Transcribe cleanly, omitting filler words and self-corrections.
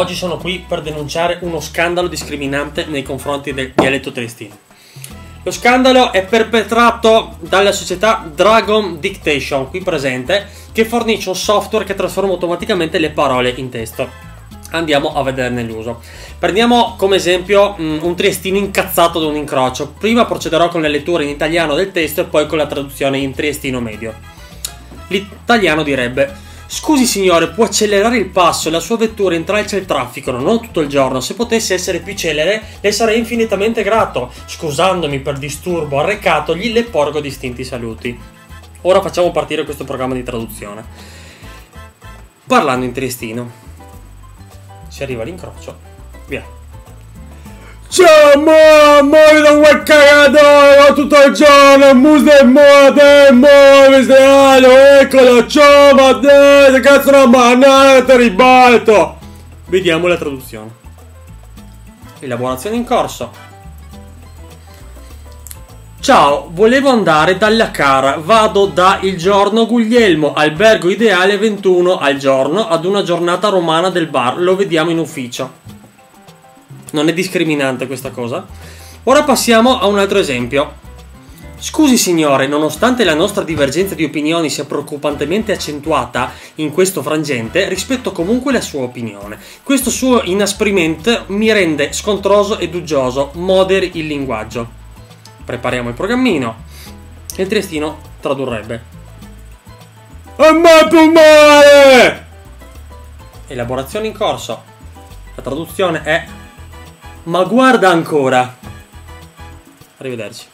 Oggi sono qui per denunciare uno scandalo discriminante nei confronti del dialetto triestino. Lo scandalo è perpetrato dalla società Dragon Dictation, qui presente, che fornisce un software che trasforma automaticamente le parole in testo. Andiamo a vederne l'uso. Prendiamo come esempio un triestino incazzato da un incrocio. Prima procederò con la lettura in italiano del testo e poi con la traduzione in triestino medio. L'italiano direbbe: scusi signore, può accelerare il passo? La sua vettura intralcia il traffico, non tutto il giorno. Se potesse essere più celere, le sarei infinitamente grato. Scusandomi per disturbo arrecatogli, le porgo distinti saluti. Ora facciamo partire questo programma di traduzione. Parlando in triestino. Si arriva all'incrocio. Via. Ciao muori da quel cagatore tutto il giorno, eccolo, ciao ma cazzo una manata, ribalto. Vediamo la traduzione. Elaborazione in corso. Ciao, volevo andare dalla cara, vado da Il Giorno Guglielmo, albergo ideale 21 al giorno, ad una giornata romana del bar, lo vediamo in ufficio. Non è discriminante questa cosa. Ora passiamo a un altro esempio. Scusi signore, nonostante la nostra divergenza di opinioni sia preoccupantemente accentuata in questo frangente, rispetto comunque la sua opinione. Questo suo inasprimento mi rende scontroso ed uggioso. Moderi il linguaggio. Prepariamo il programmino. Il triestino tradurrebbe: ma più male! Elaborazione in corso. La traduzione è: ma guarda ancora. Arrivederci.